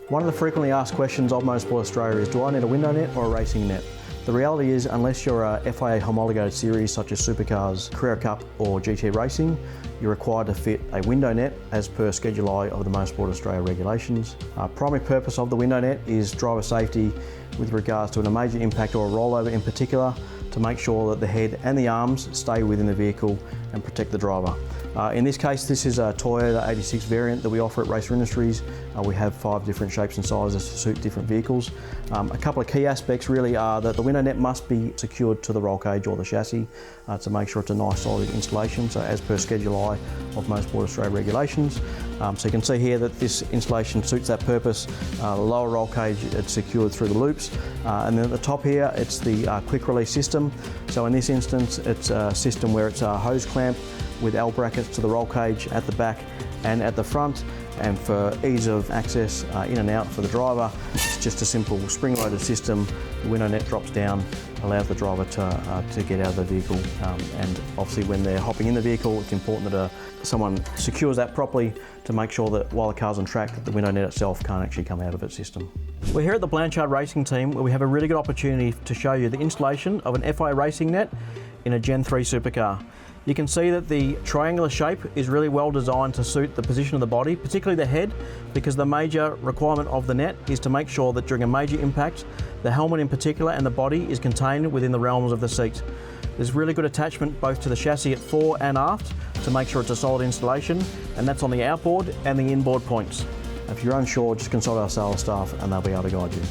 One of the frequently asked questions of Motorsport Australia is, do I need a window net or a racing net? The reality is, unless you're a FIA homologated series such as Supercars, Carrera Cup or GT Racing, you're required to fit a window net as per Schedule I of the Motorsport Australia regulations. Primary purpose of the window net is driver safety with regards to a major impact or a rollover in particular, to make sure that the head and the arms stay within the vehicle and protect the driver. In this case, this is a Toyota 86 variant that we offer at Racer Industries. We have 5 different shapes and sizes to suit different vehicles. A couple of key aspects really are that the window net must be secured to the roll cage or the chassis to make sure it's a nice solid installation, so as per Schedule I of Motorsport Australia regulations. So you can see here that this installation suits that purpose. The lower roll cage, it's secured through the loops, and then at the top here it's the quick release system. So in this instance it's a system where it's a hose clamp with L brackets to the roll cage at the back and at the front, and for ease of access in and out for the driver, it's just a simple spring-loaded system. The window net drops down, allows the driver to get out of the vehicle, and obviously when they're hopping in the vehicle, it's important that someone secures that properly to make sure that while the car's on track, that the window net itself can't actually come out of its system. We're here at the Blanchard Racing team where we have a really good opportunity to show you the installation of an FIA racing net in a Gen 3 supercar. You can see that the triangular shape is really well designed to suit the position of the body, particularly the head, because the major requirement of the net is to make sure that during a major impact, the helmet in particular and the body is contained within the realms of the seat. There's really good attachment both to the chassis at fore and aft to make sure it's a solid installation, and that's on the outboard and the inboard points. If you're unsure, just consult our sales staff and they'll be able to guide you.